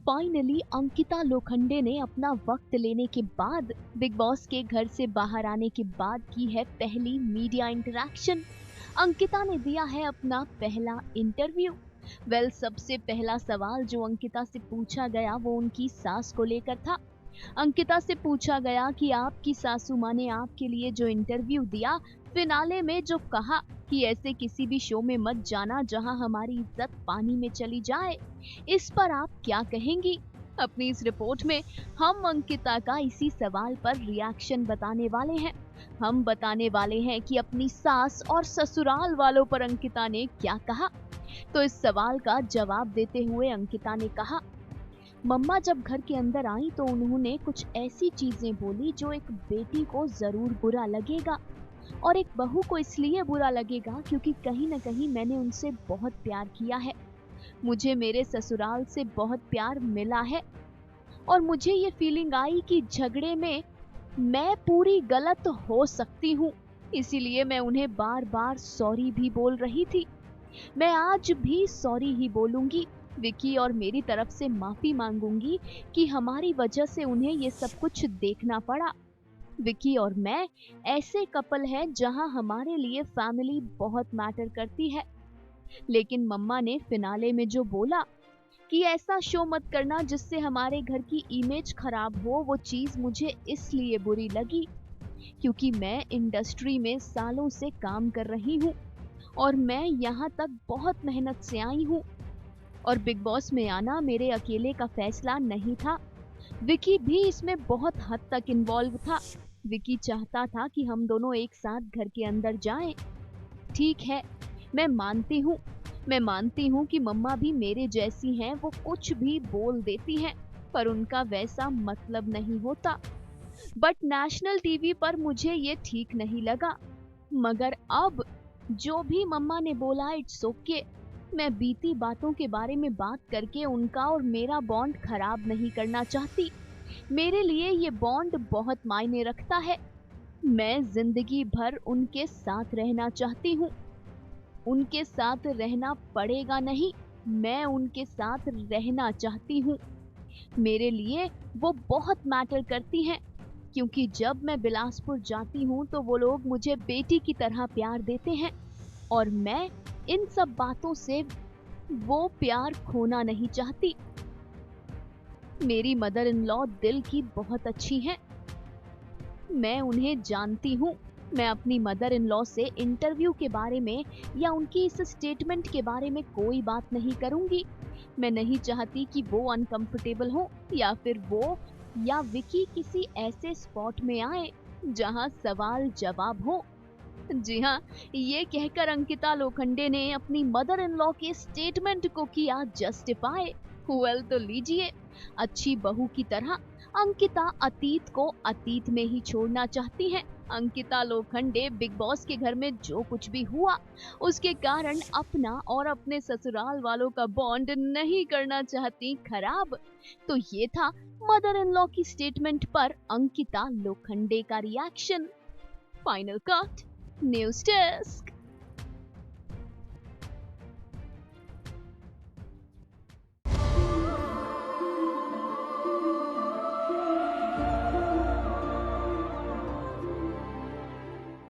Finally Ankita Lokhande ने अपना वक्त लेने के बाद बिग बॉस के घर से बाहर आने के बाद की है पहली मीडिया इंटरेक्शन। अंकिता ने दिया है अपना पहला इंटरव्यू। सबसे पहला सवाल जो अंकिता से पूछा गया वो उनकी सास को लेकर था। अंकिता से पूछा गया कि आपकी सासू माँ ने आपके लिए जो इंटरव्यू दिया, फिनाले में जो कहा कि ऐसे किसी भी शो में मत जाना जहां हमारी इज्जत पानी में चली जाए, इस पर आप क्या कहेंगी? अपनी इस रिपोर्ट में हम अंकिता का इसी सवाल पर रिएक्शन बताने वाले हैं। हम बताने वाले हैं कि अपनी सास और ससुराल वालों पर अंकिता ने क्या कहा। तो इस सवाल का जवाब देते हुए अंकिता ने कहा, मम्मा जब घर के अंदर आई तो उन्होंने कुछ ऐसी चीजें बोली जो एक बेटी को जरूर बुरा लगेगा, और एक बहू को इसलिए बुरा लगेगा क्योंकि कहीं न कहीं मैंने उनसे बहुत प्यार किया है। मुझे मेरे ससुराल से बहुत प्यार मिला है और मुझे ये फीलिंग आई कि झगड़े में मैं पूरी गलत हो सकती हूँ। इसीलिए मैं उन्हें बार-बार सॉरी भी बोल रही थी। मैं आज भी सॉरी ही बोलूंगी। विकी और मेरी तरफ से माफी मांगूंगी कि हमारी वजह से उन्हें ये सब कुछ देखना पड़ा। विकी और मैं ऐसे कपल हैं जहां हमारे लिए फैमिली बहुत मैटर करती है। लेकिन मम्मा ने फिनाले में जो बोला कि ऐसा शो मत करना जिससे हमारे घर की इमेज खराब हो, वो चीज मुझे इसलिए बुरी लगी क्योंकि मैं इंडस्ट्री में सालों से काम कर रही हूँ और मैं यहाँ तक बहुत मेहनत से आई हूँ, और बिग बॉस में आना मेरे अकेले का फैसला नहीं था। विकी भी इसमें बहुत हद तक इन्वॉल्व था। विकी चाहता था कि हम दोनों एक साथ घर के अंदर जाएं। ठीक है, मैं मानती हूँ। मैं मानती हूँ कि मम्मा भी मेरे जैसी हैं, वो कुछ भी बोल देती हैं, पर उनका वैसा मतलब नहीं होता। बट नेशनल टीवी पर मुझे ये ठीक नहीं लगा। मगर अब जो भी मम्मा ने बोला इट्स ओके। मैं बीती बातों के बारे में बात करके उनका और मेरा बॉन्ड खराब नहीं करना चाहती। मेरे लिए ये बॉन्ड बहुत मायने रखता है। मैं जिंदगी भर उनके साथ रहना चाहती हूँ। उनके साथ रहना पड़ेगा नहीं, मैं उनके साथ रहना चाहती हूँ। मेरे लिए वो बहुत मैटर करती हैं क्योंकि जब मैं बिलासपुर जाती हूँ तो वो लोग मुझे बेटी की तरह प्यार देते हैं, और मैं इन सब बातों से वो प्यार खोना नहीं चाहती। मेरी मदर इन लॉ दिल की बहुत अच्छी हैं। मैं उन्हें जानती हूँ। मैं अपनी मदर इन लॉ से इंटरव्यू के बारे में या उनकी इस स्टेटमेंट के बारे में कोई बात नहीं करूंगी। मैं नहीं चाहती कि वो अनकंफर्टेबल हो या फिर वो या विकी किसी ऐसे स्पॉट में आए जहां सवाल जवाब हो। जी हाँ, ये कहकर अंकिता लोखंडे ने अपनी मदर इन लॉ के स्टेटमेंट को किया जस्टिफाई। तो लीजिए, अच्छी बहू की तरह अंकिता अतीत को अतीत में ही छोड़ना चाहती हैं। अंकिता लोखंडे बिग बॉस के घर में जो कुछ भी हुआ उसके कारण अपना और अपने ससुराल वालों का बॉन्ड नहीं करना चाहती खराब। तो ये था मदर इन लॉ की स्टेटमेंट पर अंकिता लोखंडे का reaction. Final cut news desk.